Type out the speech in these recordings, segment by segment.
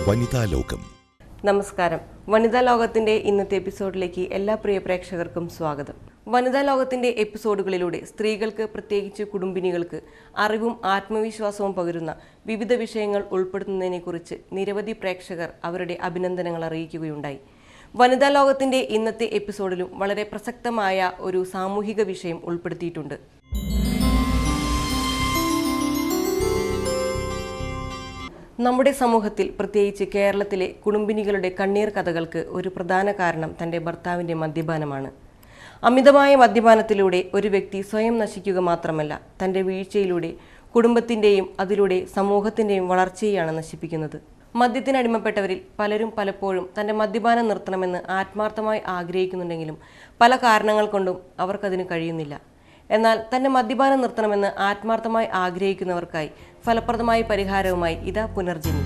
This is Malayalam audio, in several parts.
വനിതാ ലോകം. നമസ്കാരം. വനിതാ ലോകത്തിന്റെ ഇന്നത്തെ എപ്പിസോഡിലേക്ക് എല്ലാ പ്രിയ പ്രേക്ഷകർക്കും സ്വാഗതം. വനിതാ ലോകത്തിന്റെ എപ്പിസോഡുകളിലൂടെ സ്ത്രീകൾക്ക്, പ്രത്യേകിച്ച് കുടുംബിനികൾക്ക് അറിവും ആത്മവിശ്വാസവും പകരുന്ന വിവിധ വിഷയങ്ങൾ ഉൾപ്പെടുത്തുന്നതിനെക്കുറിച്ച് നിരവധി പ്രേക്ഷകർ അവരുടെ അഭിനന്ദനങ്ങൾ അറിയിക്കുകയുണ്ടായി. വനിതാ ലോകത്തിന്റെ ഇന്നത്തെ എപ്പിസോഡിലും വളരെ പ്രസക്തമായ ഒരു സാമൂഹിക വിഷയം ഉൾപ്പെടുത്തിയിട്ടുണ്ട്. നമ്മുടെ സമൂഹത്തിൽ, പ്രത്യേകിച്ച് കേരളത്തിലെ കുടുംബിനികളുടെ കണ്ണീർ കഥകൾക്ക് ഒരു പ്രധാന കാരണം തൻ്റെ ഭർത്താവിൻ്റെ മദ്യപാനമാണ്. അമിതമായ മദ്യപാനത്തിലൂടെ ഒരു വ്യക്തി സ്വയം നശിക്കുക മാത്രമല്ല, തൻ്റെ വീഴ്ചയിലൂടെ കുടുംബത്തിൻ്റെയും അതിലൂടെ സമൂഹത്തിൻ്റെയും വളർച്ചയെയാണ് നശിപ്പിക്കുന്നത്. മദ്യത്തിനടിമപ്പെട്ടവരിൽ പലരും പലപ്പോഴും തൻ്റെ മദ്യപാനം നിർത്തണമെന്ന് ആത്മാർത്ഥമായി ആഗ്രഹിക്കുന്നുണ്ടെങ്കിലും പല കാരണങ്ങൾ കൊണ്ടും അവർക്കതിന് കഴിയുന്നില്ല. എന്നാൽ തൻ്റെ മദ്യപാനം നിർത്തണമെന്ന് ആത്മാർത്ഥമായി ആഗ്രഹിക്കുന്നവർക്കായി ഫലപ്രദമായ പരിഹാരവുമായി ഇതാ പുനർജനി.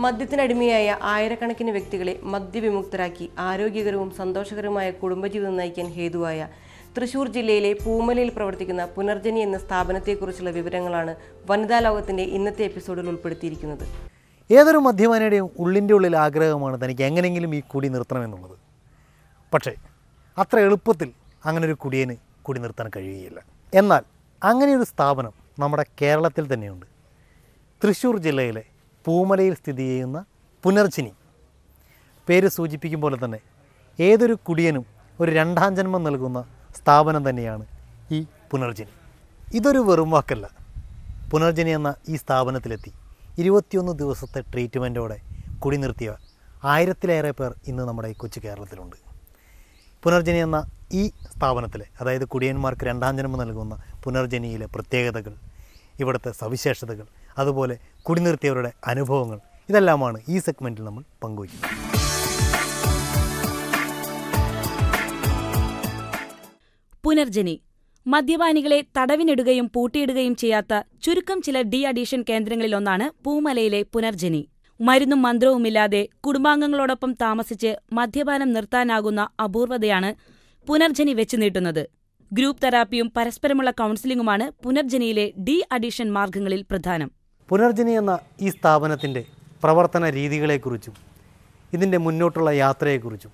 മദ്യത്തിനടിമയായ ആയിരക്കണക്കിന് വ്യക്തികളെ മദ്യവിമുക്തരാക്കി ആരോഗ്യകരവും സന്തോഷകരവുമായ കുടുംബജീവിതം നയിക്കാൻ ഹേതുവായ തൃശൂർ ജില്ലയിലെ പൂമലയിൽ പ്രവർത്തിക്കുന്ന പുനർജനി എന്ന സ്ഥാപനത്തെക്കുറിച്ചുള്ള വിവരങ്ങളാണ് വനിതാ ലോകത്തിൻ്റെ ഇന്നത്തെ എപ്പിസോഡിൽ ഉൾപ്പെടുത്തിയിരിക്കുന്നത്. ഏതൊരു മദ്യപാനിയുടെയും ഉള്ളിൻ്റെ ഉള്ളിൽ ആഗ്രഹമാണ് തനിക്ക് എങ്ങനെയെങ്കിലും ഈ കുടി നിർത്തണമെന്നുള്ളത്. പക്ഷേ അത്ര എളുപ്പത്തിൽ അങ്ങനൊരു കുടിയന് കുടി നിർത്താൻ കഴിയുകയില്ല. എന്നാൽ അങ്ങനെയൊരു സ്ഥാപനം നമ്മുടെ കേരളത്തിൽ തന്നെയുണ്ട്. തൃശ്ശൂർ ജില്ലയിലെ പൂമലയിൽ സ്ഥിതി ചെയ്യുന്ന പുനർജനി. പേര് സൂചിപ്പിക്കും പോലെ തന്നെ ഏതൊരു കുടിയനും ഒരു രണ്ടാം ജന്മം നൽകുന്ന സ്ഥാപനം തന്നെയാണ് ഈ പുനർജനി. ഇതൊരു വെറും വാക്കല്ല. പുനർജനി എന്ന ഈ സ്ഥാപനത്തിലെത്തി 21 ദിവസത്തെ ട്രീറ്റ്മെൻറ്റോടെ കുടി നിർത്തിയ 1000-ലേറെ പേർ ഇന്ന് നമ്മുടെ ഈ കൊച്ചു കേരളത്തിലുണ്ട്. പുനർജനി എന്ന ഈ സ്ഥാപനത്തിലെ, അതായത് കുടിയന്മാർക്ക് രണ്ടാം ജന്മം നൽകുന്ന പുനർജനിയിലെ പ്രത്യേകതകൾ, ഇവിടുത്തെ സവിശേഷതകൾ, അതുപോലെ കുടി നിർത്തിയവരുടെ അനുഭവങ്ങൾ, ഇതെല്ലാമാണ് ഈ സെഗ്മെൻറ്റിൽ നമ്മൾ പങ്കുവയ്ക്കുന്നത്. പുനർജനി മദ്യപാനികളെ തടവിനിടുകയും പൂട്ടിയിടുകയും ചെയ്യാത്ത ചുരുക്കം ചില ഡി അഡീഷൻ കേന്ദ്രങ്ങളിലൊന്നാണ് പൂമലയിലെ പുനർജനി. മരുന്നും മന്ത്രവുമില്ലാതെ കുടുംബാംഗങ്ങളോടൊപ്പം താമസിച്ച് മദ്യപാനം നിർത്താനാകുന്ന അപൂർവതയാണ് പുനർജനി വെച്ചു നീട്ടുന്നത്. ഗ്രൂപ്പ് തെറാപ്പിയും പരസ്പരമുള്ള കൗൺസിലിംഗുമാണ് പുനർജനിയിലെ ഡി അഡീഷൻ മാർഗങ്ങളിൽ പ്രധാനം. പുനർജനി എന്ന ഈ സ്ഥാപനത്തിൻ്റെ പ്രവർത്തന രീതികളെക്കുറിച്ചും ഇതിൻ്റെ മുന്നോട്ടുള്ള യാത്രയെക്കുറിച്ചും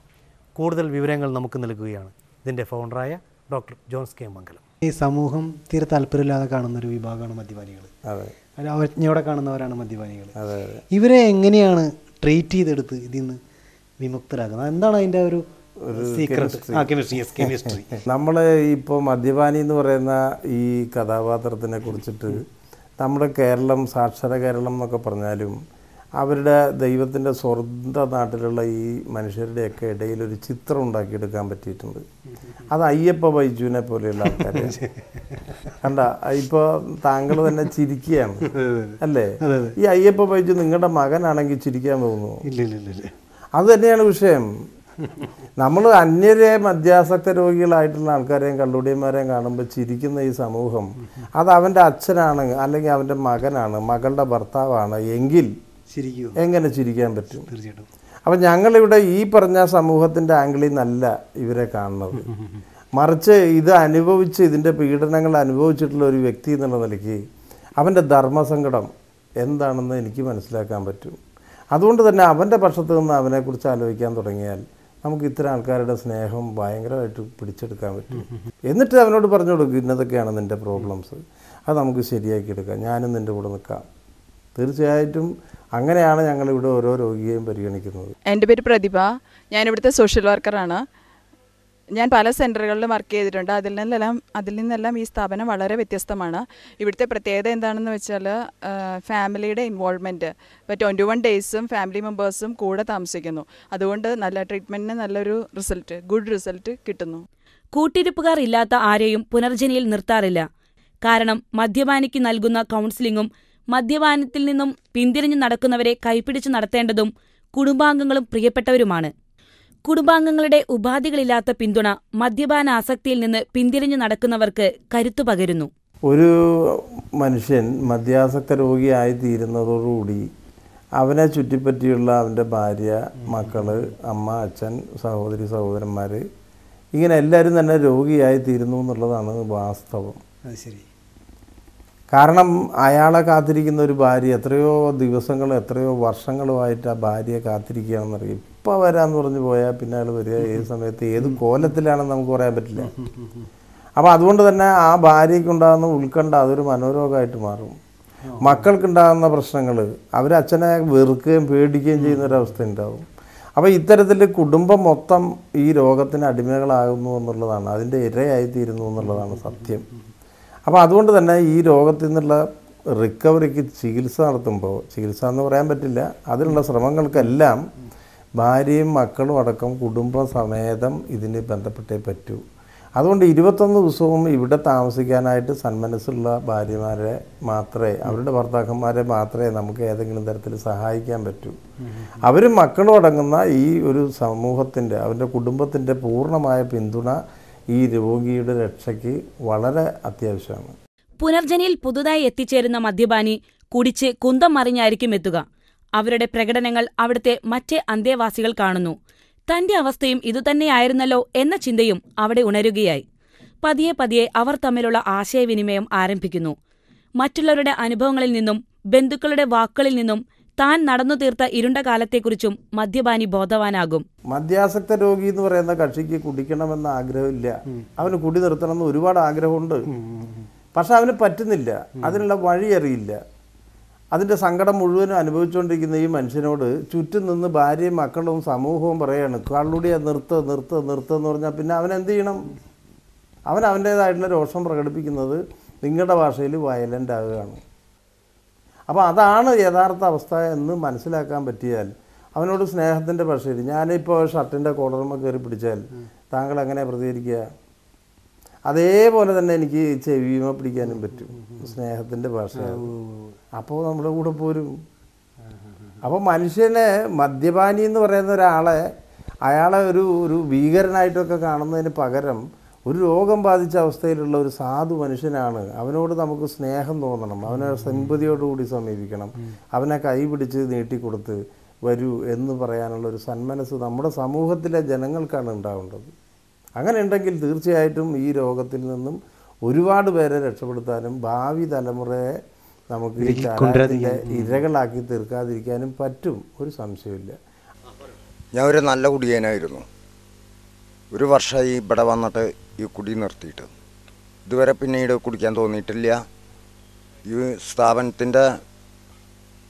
കൂടുതൽ വിവരങ്ങൾ നമുക്ക് നൽകുകയാണ് ഇതിൻ്റെ ഫൗണ്ടറായ ഡോക്ടർ ജോൺസ് കെ മംഗലം. ഈ സമൂഹം തീരെ താല്പര്യമില്ലാതെ കാണുന്നൊരു വിഭാഗമാണ് മദ്യപാനികൾ. അവജ്ഞയോടെ കാണുന്നവരാണ് മദ്യപാനികൾ. ഇവരെ എങ്ങനെയാണ് ട്രീറ്റ് ചെയ്തെടുത്ത് ഇതിൽ നിന്ന് വിമുക്തരാക്കുന്നത്? എന്താണ് അതിൻ്റെ ഒരു കെമിസ്ട്രി? നമ്മൾ ഇപ്പോൾ മദ്യപാനി എന്ന് പറയുന്ന ഈ കഥാപാത്രത്തിനെ കുറിച്ചിട്ട് നമ്മുടെ കേരളം, സാക്ഷര കേരളം എന്നൊക്കെ പറഞ്ഞാലും അവരുടെ ദൈവത്തിൻ്റെ സ്വന്തം നാട്ടിലുള്ള ഈ മനുഷ്യരുടെയൊക്കെ ഇടയിൽ ഒരു ചിത്രം ഉണ്ടാക്കിയെടുക്കാൻ പറ്റിയിട്ടുണ്ട്. അത് അയ്യപ്പ ബൈജുവിനെ പോലെയുള്ള ആൾക്കാരെ കണ്ട. ഇപ്പോൾ താങ്കൾ തന്നെ ചിരിക്കുകയാണ് അല്ലേ? ഈ അയ്യപ്പ ബൈജു നിങ്ങളുടെ മകനാണെങ്കിൽ ചിരിക്കാൻ തോന്നുന്നു? അത് തന്നെയാണ് വിഷയം. നമ്മൾ അന്യരെ മദ്യാസക്ത രോഗികളായിട്ടുള്ള ആൾക്കാരെയും കള്ളുടിയന്മാരെയും കാണുമ്പോൾ ചിരിക്കുന്ന ഈ സമൂഹം, അത് അവൻ്റെ അച്ഛനാണ്, അല്ലെങ്കിൽ അവൻ്റെ മകനാണ്, മകളുടെ ഭർത്താവാണ് എങ്കിൽ എങ്ങനെ ചിരിക്കാൻ പറ്റും? തീർച്ചയായിട്ടും. അപ്പം ഞങ്ങളിവിടെ ഈ പറഞ്ഞ സമൂഹത്തിൻ്റെ ആംഗിളിൽ നിന്നല്ല ഇവരെ കാണുന്നത്. മറിച്ച് ഇത് അനുഭവിച്ച്, ഇതിൻ്റെ പീഡനങ്ങൾ അനുഭവിച്ചിട്ടുള്ള ഒരു വ്യക്തി എന്നുള്ള നിലയ്ക്ക് അവൻ്റെ ധർമ്മസങ്കടം എന്താണെന്ന് എനിക്ക് മനസ്സിലാക്കാൻ പറ്റും. അതുകൊണ്ട് തന്നെ അവൻ്റെ പക്ഷത്ത് നിന്ന് അവനെക്കുറിച്ച് ആലോചിക്കാൻ തുടങ്ങിയാൽ നമുക്ക് ഇത്തരം ആൾക്കാരുടെ സ്നേഹം ഭയങ്കരമായിട്ട് പിടിച്ചെടുക്കാൻ പറ്റും. എന്നിട്ട് അവനോട് പറഞ്ഞു കൊടുക്കും, ഇന്നതൊക്കെയാണ് നിൻ്റെ പ്രോബ്ലംസ്, അത് നമുക്ക് ശരിയാക്കി എടുക്കാം, ഞാനും നിൻ്റെ കൂടെ നിൽക്കാം. തീർച്ചയായിട്ടും അങ്ങനെയാണ് ഞങ്ങളിവിടെ ഓരോ രോഗിയെയും പരിഗണിക്കുന്നത്. എൻ്റെ പേര് പ്രതിഭ. ഞാനിവിടുത്തെ സോഷ്യൽ വർക്കറാണ്. ഞാൻ പല സെൻറ്ററുകളിലും വർക്ക് ചെയ്തിട്ടുണ്ട്. അതിൽ നിന്നെല്ലാം ഈ സ്ഥാപനം വളരെ വ്യത്യസ്തമാണ്. ഇവിടുത്തെ പ്രത്യേകത എന്താണെന്ന് വെച്ചാൽ ഫാമിലിയുടെ ഇൻവോൾവ്മെൻറ്റ്. ഇപ്പോൾ 21 ഡേയ്സും ഫാമിലി മെമ്പേഴ്സും കൂടെ താമസിക്കുന്നു. അതുകൊണ്ട് നല്ല ട്രീറ്റ്മെൻറ്റിന് നല്ലൊരു ഗുഡ് റിസൾട്ട് കിട്ടുന്നു. കൂട്ടിരിപ്പുകാർ ഇല്ലാത്ത ആരെയും പുനർജനിയിൽ നിർത്താറില്ല. കാരണം മദ്യപാനിക്ക് നൽകുന്ന കൗൺസിലിംഗും മദ്യപാനത്തിൽ നിന്നും പിന്തിരിഞ്ഞു നടക്കുന്നവരെ കൈപ്പിടിച്ചു നടത്തേണ്ടതും കുടുംബാംഗങ്ങളും പ്രിയപ്പെട്ടവരുമാണ്. കുടുംബാംഗങ്ങളുടെ ഉപാധികളില്ലാത്ത പിന്തുണ മദ്യപാന ആസക്തിയിൽ നിന്ന് പിന്തിരിഞ്ഞു നടക്കുന്നവർക്ക് കരുത്തു പകരുന്നു. ഒരു മനുഷ്യൻ മദ്യാസക്ത രോഗിയായി തീരുന്നതോടുകൂടി അവനെ ചുറ്റിപ്പറ്റിയുള്ള അവൻ്റെ ഭാര്യ, മക്കൾ, അമ്മ, അച്ഛൻ, സഹോദരി, സഹോദരന്മാർ, ഇങ്ങനെ എല്ലാവരും തന്നെ രോഗിയായി തീരുന്നു എന്നുള്ളതാണ് വാസ്തവം. അത് ശരി. കാരണം അയാളെ കാത്തിരിക്കുന്ന ഒരു ഭാര്യ എത്രയോ ദിവസങ്ങളും എത്രയോ വർഷങ്ങളുമായിട്ട് ആ ഭാര്യയെ കാത്തിരിക്കുകയാണെന്നറിയാം. ഇപ്പോൾ വരാമെന്ന് പറഞ്ഞു പോയാൽ പിന്നെ അയാൾ വരിക ഏത് സമയത്ത് ഏത് കോലത്തിലാണെന്ന് നമുക്ക് പറയാൻ പറ്റില്ല. അപ്പോൾ അതുകൊണ്ട് തന്നെ ആ ഭാര്യയ്ക്കുണ്ടാകുന്ന ഉത്കണ്ഠ അതൊരു മനോരോഗമായിട്ട് മാറും. മക്കൾക്കുണ്ടാകുന്ന പ്രശ്നങ്ങൾ അവരച്ഛനെ വെറുക്കുകയും പേടിക്കുകയും ചെയ്യുന്നൊരവസ്ഥ ഉണ്ടാവും. അപ്പോൾ ഇത്തരത്തിൽ കുടുംബം മൊത്തം ഈ രോഗത്തിന് അടിമകളാകുന്നു എന്നുള്ളതാണ്, അതിൻ്റെ ഇരയായിത്തീരുന്നു എന്നുള്ളതാണ് സത്യം. അപ്പോൾ അതുകൊണ്ട് തന്നെ ഈ രോഗത്തിൽ നിന്നുള്ള റിക്കവറിക്ക് ചികിത്സ നടത്തുമ്പോൾ, ചികിത്സ എന്ന് പറയാൻ പറ്റില്ല, അതിനുള്ള ശ്രമങ്ങൾക്കെല്ലാം ഭാര്യയും മക്കളും അടക്കം കുടുംബ സമേതം ഇതിന് ബന്ധപ്പെട്ടേ പറ്റൂ. അതുകൊണ്ട് 21 ദിവസവും ഇവിടെ താമസിക്കാനായിട്ട് സന്മനസ്സുള്ള ഭാര്യമാരെ മാത്രമേ, അവരുടെ ഭർത്താക്കന്മാരെ മാത്രമേ നമുക്ക് ഏതെങ്കിലും തരത്തിൽ സഹായിക്കാൻ പറ്റൂ. അവരും മക്കളും അടങ്ങുന്ന ഈ ഒരു സമൂഹത്തിൻ്റെ, അവരുടെ കുടുംബത്തിൻ്റെ പൂർണ്ണമായ പിന്തുണ ഈ രോഗിയുടെ രക്ഷയ്ക്ക് വളരെ അത്യാവശ്യമാണ്. പുനർജനിയിൽ പുതുതായി എത്തിച്ചേരുന്ന മദ്യപാനി കുടിച്ച് കുന്തം മറിഞ്ഞായിരിക്കും എത്തുക. അവരുടെ പ്രകടനങ്ങൾ അവിടുത്തെ മറ്റേ അന്തേവാസികൾ കാണുന്നു. തന്റെ അവസ്ഥയും ഇതുതന്നെയായിരുന്നല്ലോ എന്ന ചിന്തയും അവിടെ ഉണരുകയായി. പതിയെ പതിയെ അവർ തമ്മിലുള്ള ആശയവിനിമയം ആരംഭിക്കുന്നു. മറ്റുള്ളവരുടെ അനുഭവങ്ങളിൽ നിന്നും ബന്ധുക്കളുടെ വാക്കുകളിൽ നിന്നും താൻ നടന്നു തീർത്ത ഇരുണ്ട കാലത്തെക്കുറിച്ചും മദ്യപാനി ബോധവാനാകും. മദ്യാസക്ത രോഗി എന്ന് പറയുന്ന കക്ഷിക്ക് കുടിക്കണമെന്ന ആഗ്രഹമില്ല. അവന് കുടി നിർത്തണമെന്ന് ഒരുപാട് ആഗ്രഹമുണ്ട്. പക്ഷെ അവന് പറ്റുന്നില്ല, അതിനുള്ള വഴി അറിയില്ല. അതിൻ്റെ സങ്കടം മുഴുവനും അനുഭവിച്ചുകൊണ്ടിരിക്കുന്ന ഈ മനുഷ്യനോട് ചുറ്റും നിന്ന് ഭാര്യയും മക്കളും സമൂഹവും പറയാണ് കള്ളുടിയെ നിർത്തുക എന്ന് പറഞ്ഞാൽ പിന്നെ അവൻ എന്ത് ചെയ്യണം? അവൻ അവൻ്റേതായിട്ടുള്ള രോഷം പ്രകടിപ്പിക്കുന്നത് നിങ്ങളുടെ ഭാഷയിൽ വയലൻ്റ് ആകുകയാണ്. അപ്പോൾ അതാണ് യഥാർത്ഥ അവസ്ഥ എന്ന് മനസ്സിലാക്കാൻ പറ്റിയാൽ അവനോട് സ്നേഹത്തിൻ്റെ ഭാഷയിൽ, ഞാനിപ്പോൾ ഷർട്ടിൻ്റെ കോളറുമ്മ കയറി പിടിച്ചാൽ താങ്കൾ എങ്ങനെ പ്രതികരിക്കുക? അതേപോലെ തന്നെ എനിക്ക് ചെവിമ പിടിക്കാനും പറ്റും, സ്നേഹത്തിൻ്റെ ഭാഷ. അപ്പോൾ നമ്മുടെ കൂടെ പോരും. അപ്പോൾ മനുഷ്യനെ മദ്യപാനി എന്ന് പറയുന്ന ഒരാളെ, അയാളെ ഒരു ഭീകരനായിട്ടൊക്കെ കാണുന്നതിന് പകരം ഒരു രോഗം ബാധിച്ച അവസ്ഥയിലുള്ള ഒരു സാധു മനുഷ്യനാണ്. അവനോട് നമുക്ക് സ്നേഹം തോന്നണം, അവനെ സിമ്പതിയോടുകൂടി സമീപിക്കണം, അവനെ കൈ പിടിച്ച് നീട്ടിക്കൊടുത്ത് വരൂ എന്ന് പറയാനുള്ള ഒരു സന്മനസ് നമ്മുടെ സമൂഹത്തിലെ ജനങ്ങൾക്കാണ് ഉണ്ടാവേണ്ടത്. അങ്ങനെ ഉണ്ടെങ്കിൽ തീർച്ചയായിട്ടും ഈ രോഗത്തിൽ നിന്നും ഒരുപാട് പേരെ രക്ഷപ്പെടുത്താനും ഭാവി തലമുറയെ നമുക്ക് ഈ ചാരായത്തിൻ്റെ ഇരകളാക്കി തീർക്കാതിരിക്കാനും പറ്റും, ഒരു സംശയമില്ല. ഞാൻ ഒരു നല്ല കുടിയനായിരുന്നു. ഒരു വർഷമായി ഇവിടെ വന്നിട്ട് ഈ കുടി നിർത്തിയിട്ട് ഇതുവരെ പിന്നീട് കുടിക്കാൻ തോന്നിയിട്ടില്ല. ഈ സ്ഥാപനത്തിൻ്റെ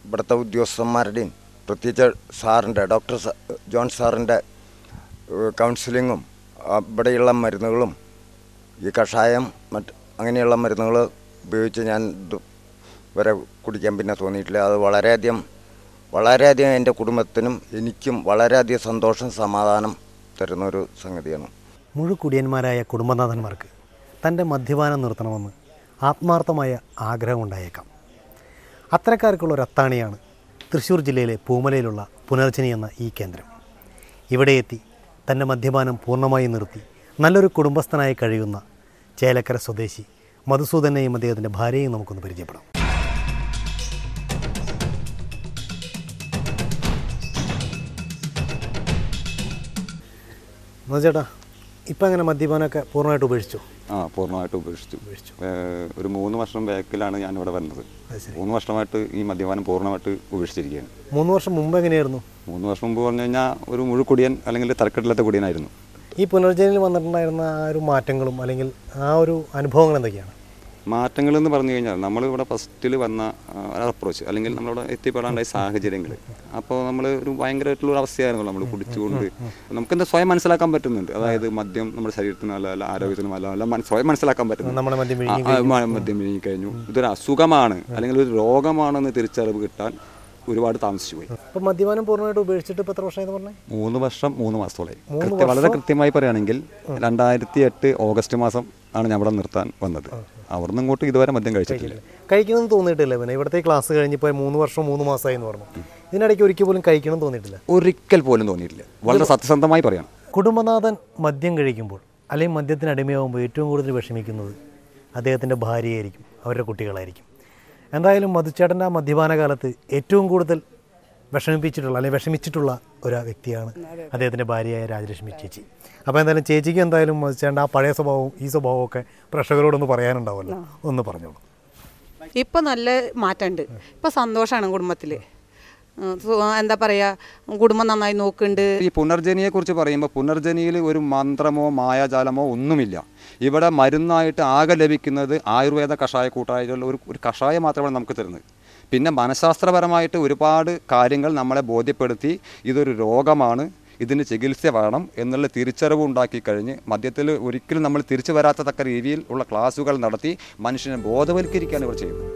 ഇവിടുത്തെ ഉദ്യോഗസ്ഥന്മാരുടെയും പ്രത്യേകിച്ച് സാറിൻ്റെ, ഡോക്ടർ ജോൺ സാറിൻ്റെ കൗൺസിലിങ്ങും ഇവിടെയുള്ള മരുന്നുകളും ഈ കഷായം അങ്ങനെയുള്ള മരുന്നുകൾ ഉപയോഗിച്ച് ഞാൻ ഇതുവരെ കുടിക്കാൻ പിന്നെ തോന്നിയിട്ടില്ല. അത് വളരെയധികം എൻ്റെ കുടുംബത്തിനും എനിക്കും വളരെയധികം സന്തോഷം, സമാധാനം തരുന്നൊരു സംഗതിയാണ്. മുഴുക്കുടിയന്മാരായ കുടുംബനാഥന്മാർക്ക് തൻ്റെ മദ്യപാനം നിർത്തണമെന്ന് ആത്മാർത്ഥമായ ആഗ്രഹമുണ്ടായേക്കാം. അത്തരക്കാർക്കുള്ള അത്താണിയാണ് തൃശ്ശൂർ ജില്ലയിലെ പൂമലയിലുള്ള പുനർജനി എന്ന ഈ കേന്ദ്രം. ഇവിടെ എത്തി തൻ്റെ മദ്യപാനം പൂർണ്ണമായി നിർത്തി നല്ലൊരു കുടുംബസ്ഥനായി കഴിയുന്ന ചേലക്കര സ്വദേശി മധുസൂദനെയും അദ്ദേഹത്തിൻ്റെ ഭാര്യയെയും നമുക്കൊന്ന് പരിചയപ്പെടാം. ചേട്ടാ, ഇപ്പം എങ്ങനെ മദ്യപാനമൊക്കെ പൂർണ്ണമായിട്ട് ഉപേക്ഷിച്ചു? പൂർണ്ണമായിട്ട് ഉപേക്ഷിച്ചു. ഒരു 3 വർഷം ബാക്കിലാണ് ഞാനിവിടെ വന്നത്. 3 വർഷമായിട്ട് ഈ മദ്യപാനം പൂർണ്ണമായിട്ട് ഉപേക്ഷിച്ചിരിക്കുകയാണ്. 3 വർഷം മുമ്പ് എങ്ങനെയായിരുന്നു? 3 വർഷം മുമ്പ് പറഞ്ഞു കഴിഞ്ഞാൽ ഒരു മുഴുക്കുടിയൻ അല്ലെങ്കിൽ തരക്കെട്ടില്ലാത്ത കുടിയനായിരുന്നു. ഈ പുനർജനിയിൽ വന്നിട്ടുണ്ടായിരുന്ന ആ ഒരു മാറ്റങ്ങളും അല്ലെങ്കിൽ ആ ഒരു അനുഭവങ്ങൾ എന്തൊക്കെയാണ്? മാറ്റങ്ങളെന്ന് പറഞ്ഞു കഴിഞ്ഞാൽ നമ്മളിവിടെ ഫസ്റ്റിൽ വന്ന അപ്രോച്ച് അല്ലെങ്കിൽ നമ്മളിവിടെ എത്തിപ്പെടാണ്ടായ സാഹചര്യങ്ങൾ, അപ്പോൾ നമ്മൾ ഒരു ഭയങ്കരമായിട്ടുള്ള ഒരു അവസ്ഥയായിരുന്നു. നമ്മൾ കുടിച്ചുകൊണ്ട് നമുക്കെന്താ സ്വയം മനസ്സിലാക്കാൻ പറ്റുന്നുണ്ട്. അതായത് മദ്യം നമ്മുടെ ശരീരത്തിന് നല്ല ആരോഗ്യത്തിന് നല്ല സ്വയം മനസ്സിലാക്കാൻ പറ്റുന്നു. മദ്യം വിഴുങ്ങി കഴിഞ്ഞു, ഇതൊരു അസുഖമാണ് അല്ലെങ്കിൽ ഒരു രോഗമാണെന്ന് തിരിച്ചറിവ് കിട്ടാൻ ഒരുപാട് താമസിച്ചു പോയി. അപ്പോൾ മദ്യപാനം പൂർണ്ണമായിട്ട് ഉപേക്ഷിച്ചിട്ട് ഇപ്പോൾ എത്ര വർഷമായെന്ന് പറഞ്ഞാൽ? 3 വർഷം 3 മാസത്തോളമായി. വളരെ കൃത്യമായി പറയുകയാണെങ്കിൽ 2008 ഓഗസ്റ്റ് മാസം ആണ് ഞാൻ ഇവിടെ നിർത്താൻ വന്നത്. അവിടെ നിന്ന് ഇങ്ങോട്ട് ഇതുവരെ മദ്യം കഴിച്ചിട്ടില്ല. കഴിക്കണമെന്ന് തോന്നിയിട്ടില്ല? പിന്നെ ഇവിടുത്തെ ക്ലാസ് കഴിഞ്ഞപ്പോൾ 3 വർഷം 3 മാസമായി എന്ന് പറഞ്ഞു. ഇതിനിടയ്ക്ക് ഒരിക്കൽ പോലും കഴിക്കണം തോന്നിയിട്ടില്ല? ഒരിക്കൽ പോലും തോന്നിയിട്ടില്ല. വളരെ സത്യസന്ധമായി പറയണം. കുടുംബനാഥൻ മദ്യം കഴിക്കുമ്പോൾ അല്ലെങ്കിൽ മദ്യത്തിന് അടിമയാകുമ്പോൾ ഏറ്റവും കൂടുതൽ വിഷമിക്കുന്നത് അദ്ദേഹത്തിൻ്റെ ഭാര്യയായിരിക്കും, അവരുടെ കുട്ടികളായിരിക്കും. എന്തായാലും മധുച്ചേട്ടൻ്റെ ആ മദ്യപാന കാലത്ത് ഏറ്റവും കൂടുതൽ വിഷമിച്ചിട്ടുള്ള ഒരു വ്യക്തിയാണ് അദ്ദേഹത്തിൻ്റെ ഭാര്യയായ രാജലക്ഷ്മി ചേച്ചി. അപ്പോൾ എന്തായാലും ചേച്ചിക്ക് എന്തായാലും ചേണ്ട ആ പഴയ സ്വഭാവവും ഈ സ്വഭാവവും ഒക്കെ പ്രേക്ഷകരോടൊന്ന് പറയാനുണ്ടാവുമല്ലോ, ഒന്ന് പറഞ്ഞോളൂ. ഇപ്പം നല്ല മാറ്റമുണ്ട്. ഇപ്പം സന്തോഷമാണ് കുടുംബത്തിൽ. എന്താ പറയുക, കുടുംബം നന്നായി നോക്കുന്നുണ്ട്. ഈ പുനർജനിയെക്കുറിച്ച് പറയുമ്പോൾ പുനർജനിയിൽ ഒരു മന്ത്രമോ മായാജാലമോ ഒന്നുമില്ല. ഇവിടെ മരുന്നായിട്ട് ആകെ ലഭിക്കുന്നത് ആയുർവേദ കഷായക്കൂട്ടായിട്ടുള്ള ഒരു കഷായം മാത്രമാണ് നമുക്ക് തരുന്നത്. പിന്നെ മനഃശാസ്ത്രപരമായിട്ട് ഒരുപാട് കാര്യങ്ങൾ നമ്മളെ ബോധ്യപ്പെടുത്തി ഇതൊരു രോഗമാണ്, ഇതിന് ചികിത്സ വേണം എന്നുള്ള തിരിച്ചറിവ് ഉണ്ടാക്കി കഴിഞ്ഞ് മദ്യത്തിൽ ഒരിക്കലും നമ്മൾ തിരിച്ചു വരാത്തതക്ക രീതിയിൽ ഉള്ള ക്ലാസുകൾ നടത്തി മനുഷ്യനെ ബോധവൽക്കരിക്കുകയാണ് ഇവർ ചെയ്യുന്നത്.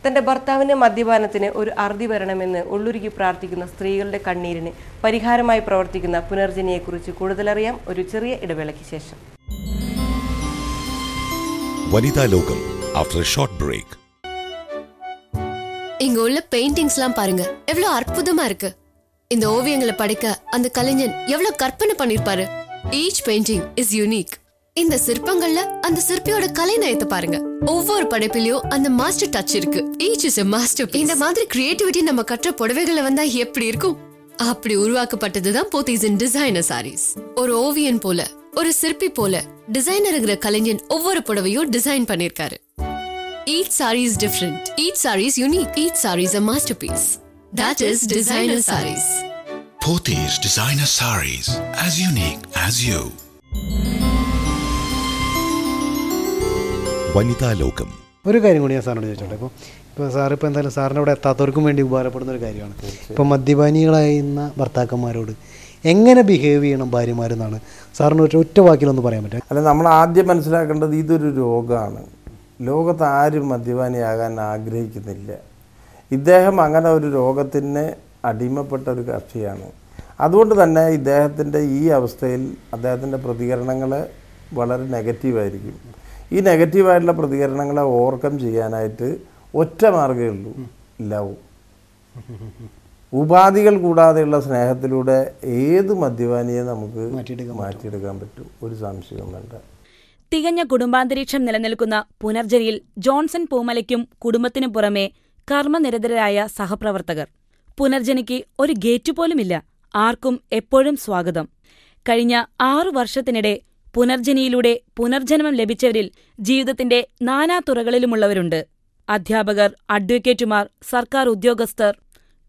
തന്റെ ഭർത്താവിന്റെ മദ്യപാനത്തിന് ഒരു അറുതി വരണമെന്ന് ഉള്ളുരുക്കി പ്രാർത്ഥിക്കുന്ന സ്ത്രീകളുടെ കണ്ണീരിന് പരിഹാരമായി പ്രവർത്തിക്കുന്ന പുനർജനിയെക്കുറിച്ച് കൂടുതലറിയാം ഒരു ചെറിയ ഇടവേളയ്ക്ക് ശേഷം. വനിതാ ലോകം ആഫ്റ്റർ എ ഷോർട്ട് ബ്രേക്ക്. இங்க உள்ள பெயிண்டிங்ஸ்லாம் பாருங்க, எவ்வளவு அற்புதமா இருக்கு. இந்த ஓவியங்களை படைக்க அந்த கலைஞன் எவ்வளவு கற்பனை பண்ணிருப்பாரு. Each painting is unique. இந்த சிற்பங்கள்ல அந்த சிற்பியோட கலைநயத்தை பாருங்க. ஒவ்வொரு படைப்பிலையும் அந்த மாஸ்டர் டச் இருக்கு. Each is a master. இந்த மாதிரி கிரியேட்டிவிட்டி நம்ம கற்ற புடவைகளை வந்தா எப்படி இருக்கும்? அப்படி உருவாக்கப்பட்டதுதான் போத்தீஸ் இன் டிசைனர் சாரீஸ். ஒரு ஓவியன் போல, ஒரு சிற்பி போல டிசைனருங்கிற கலைஞன் ஒவ்வொரு புடவையும் டிசைன் பண்ணிருக்காரு. Each saree is different. Each saree is unique. Each saree is a masterpiece. That is designer sarees. Pothys designer sarees, as unique as you. വനിതാ ലോകം. ഒരു കാര്യം കൂടി ഞാൻ സാറിനോട് ചോദിച്ചോട്ടെ. ഇപ്പോൾ സാറിപ്പോൾ എന്തായാലും സാറിന് അവിടെ എത്താത്തവർക്കും വേണ്ടി ഉപകാരപ്പെടുന്ന ഒരു കാര്യമാണ്. ഇപ്പോൾ മദ്യപാനികളായിരുന്ന ഭർത്താക്കന്മാരോട് എങ്ങനെ ബിഹേവ് ചെയ്യണം ഭാര്യമാരെന്നാണ് സാറിന് ഒറ്റ വാക്കിലൊന്ന് പറയാൻ പറ്റും? അല്ല, നമ്മൾ ആദ്യം മനസ്സിലാക്കേണ്ടത് ഇതൊരു രോഗമാണ്. ലോകത്ത് ആരും മദ്യപാനിയാകാൻ ആഗ്രഹിക്കുന്നില്ല. ഇദ്ദേഹം അങ്ങനെ ഒരു രോഗത്തിന് അടിമപ്പെട്ട ഒരു കക്ഷിയാണ്. അതുകൊണ്ട് തന്നെ ഇദ്ദേഹത്തിൻ്റെ ഈ അവസ്ഥയിൽ അദ്ദേഹത്തിൻ്റെ പ്രതികരണങ്ങൾ വളരെ നെഗറ്റീവായിരിക്കും. ഈ നെഗറ്റീവായിട്ടുള്ള പ്രതികരണങ്ങളെ ഓവർകം ചെയ്യാനായിട്ട് ഒറ്റ മാർഗ്ഗമേ ഉള്ളൂ, ലവ്. ഉപാധികൾ കൂടാതെയുള്ള സ്നേഹത്തിലൂടെ ഏത് മദ്യപാനിയെ നമുക്ക് മാറ്റിയെടുക്കാൻ പറ്റും, ഒരു സംശയവും വേണ്ട. തികഞ്ഞ കുടുംബാന്തരീക്ഷം നിലനിൽക്കുന്ന പുനർജനിയിൽ ജോൺസൺ പൂമലയ്ക്കും കുടുംബത്തിനു പുറമെ കർമ്മനിരതരായ സഹപ്രവർത്തകർ. പുനർജനിക്ക് ഒരു ഗേറ്റ് പോലുമില്ല. ആർക്കും എപ്പോഴും സ്വാഗതം. കഴിഞ്ഞ 6 വർഷത്തിനിടെ പുനർജനിയിലൂടെ പുനർജന്മം ലഭിച്ചവരിൽ ജീവിതത്തിന്റെ നാനാതുറകളിലുമുള്ളവരുണ്ട്. അധ്യാപകർ, അഡ്വക്കേറ്റുമാർ, സർക്കാർ ഉദ്യോഗസ്ഥർ,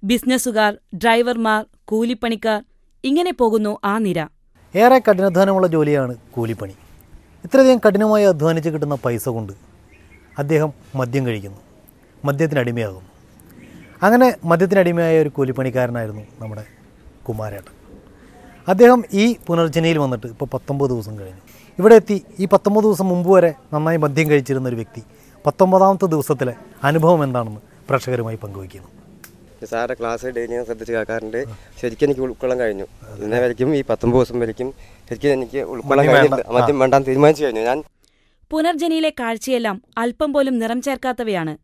ബിസിനസ്സുകാർ, ഡ്രൈവർമാർ, കൂലിപ്പണിക്കാർ, ഇങ്ങനെ പോകുന്നു ആ നിര. ഏറെ കഠിനാധ്വാനമുള്ള ജോലിയാണ് കൂലിപ്പണി. ഇത്രയധികം കഠിനമായി അധ്വാനിച്ച് കിട്ടുന്ന പൈസ കൊണ്ട് അദ്ദേഹം മദ്യം കഴിക്കുന്നു, മദ്യത്തിനടിമയാകുന്നു. അങ്ങനെ മദ്യത്തിനടിമയായ ഒരു കൂലിപ്പണിക്കാരനായിരുന്നു നമ്മുടെ കുമാരേട്ടൻ. അദ്ദേഹം ഈ പുനർജനിയിൽ വന്നിട്ട് ഇപ്പോൾ 19 ദിവസം കഴിഞ്ഞു. ഇവിടെ എത്തി ഈ 19 ദിവസം മുമ്പ് വരെ നന്നായി മദ്യം കഴിച്ചിരുന്ന ഒരു വ്യക്തി 19ാമത്തെ ദിവസത്തിലെ അനുഭവം എന്താണെന്ന് പ്രേക്ഷകരുമായി പങ്കുവയ്ക്കുന്നു. സാറെ ക്ലാസ് ഡെയിലി ഞാൻ ശ്രദ്ധിച്ച് കേൾക്കാറുണ്ട്. ശരിക്കും എനിക്ക് ഉൾക്കൊള്ളാൻ കഴിഞ്ഞു. ഇന്നേ വരയ്ക്കും ഈ 19 ദിവസം വരയ്ക്കും ശരിക്കും എനിക്ക് ഉൾക്കൊള്ളാൻ കഴിഞ്ഞില്ല. മദ്യം വേണ്ടാൻ തീരുമാനിച്ചു കഴിഞ്ഞു ഞാൻ. പുനർജനിയിലെ കാഴ്ചയെല്ലാം അല്പം പോലും നിറം ചേർക്കാത്തവയാണ്.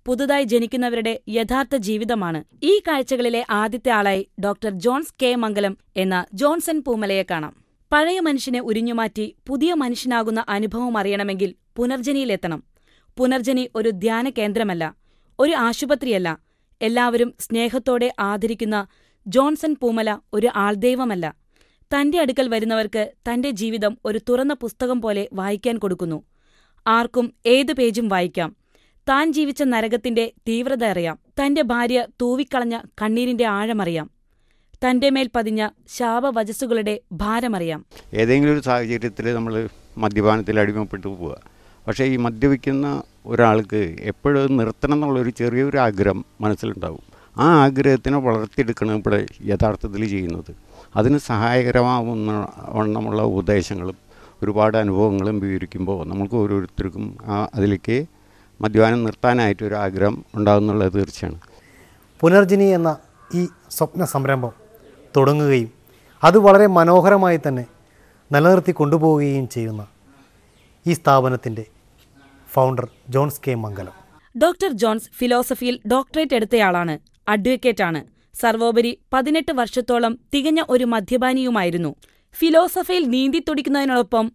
പുതുതായി ജനിക്കുന്നവരുടെ യഥാർത്ഥ ജീവിതമാണ്. ഈ കാഴ്ചകളിലെ ആദ്യത്തെ ആളായി ഡോക്ടർ ജോൺസ് കെ മംഗലം എന്ന ജോൺസൺ പൂമലയെ കാണാം. പഴയ മനുഷ്യനെ ഉരിഞ്ഞുമാറ്റി പുതിയ മനുഷ്യനാകുന്ന അനുഭവം അറിയണമെങ്കിൽ പുനർജനിയിലെത്തണം. പുനർജനി ഒരു ധ്യാന കേന്ദ്രമല്ല, ഒരു ആശുപത്രിയല്ല. എല്ലാവരും സ്നേഹത്തോടെ ആദരിക്കുന്ന ജോൺസൺ പൂമല ഒരു ആൾദൈവമല്ല. തന്റെ അടുക്കൽ വരുന്നവർക്ക് തന്റെ ജീവിതം ഒരു തുറന്ന പുസ്തകം പോലെ വായിക്കാൻ കൊടുക്കുന്നു. ആർക്കും ഏതു പേജും വായിക്കാം. താൻ ജീവിച്ച നരകത്തിന്റെ തീവ്രത അറിയാം. തന്റെ ഭാര്യ തൂവിക്കളഞ്ഞ കണ്ണീരിന്റെ ആഴമറിയാം. തന്റെ മേൽ പതിഞ്ഞ ശാപവചസ്സുകളുടെ ഭാരമറിയാം. ഏതെങ്കിലും ഒരു സാഹചര്യത്തിൽ നമ്മൾ മദ്യപാനത്തിൽ അടിമപ്പെട്ടു പോവുക. പക്ഷേ ഈ മദ്യപിക്കുന്ന ഒരാൾക്ക് എപ്പോഴും നിർത്തണം എന്നുള്ളൊരു ചെറിയൊരു ആഗ്രഹം മനസ്സിലുണ്ടാവും. ആ ആഗ്രഹത്തിനെ വളർത്തിയെടുക്കണം ഇവിടെ യഥാർത്ഥത്തിൽ ചെയ്യുന്നത്. അതിന് സഹായകരമാവുന്ന വണ്ണമുള്ള ഉപദേശങ്ങളും ഒരുപാട് അനുഭവങ്ങളും വിവരിക്കുമ്പോൾ നമുക്ക് ഓരോരുത്തർക്കും അതിലേക്ക് മദ്യപാനം നിർത്താനായിട്ടൊരു ആഗ്രഹം ഉണ്ടാകുന്നുള്ളത് തീർച്ചയാണ്. പുനർജനി എന്ന ഈ സ്വപ്ന സംരംഭം തുടങ്ങുകയും അത് വളരെ മനോഹരമായി തന്നെ നിലനിർത്തി കൊണ്ടുപോവുകയും ചെയ്യുന്ന ഈ സ്ഥാപനത്തിൻ്റെ ഫൗണ്ടർ ജോൺസ് കെ മംഗലം. ഡോക്ടർ ജോൺസ് ഫിലോസഫിയിൽ ഡോക്ടറേറ്റ് എടുത്തയാളാണ്. അഡ്വക്കേറ്റാണ്. സർവോപരി 18 വർഷത്തോളം തികഞ്ഞ ഒരു മദ്യപാനിയുമായിരുന്നു. ഫിലോസഫിയിൽ നീന്തിത്തുടിക്കുന്നതിനോടൊപ്പം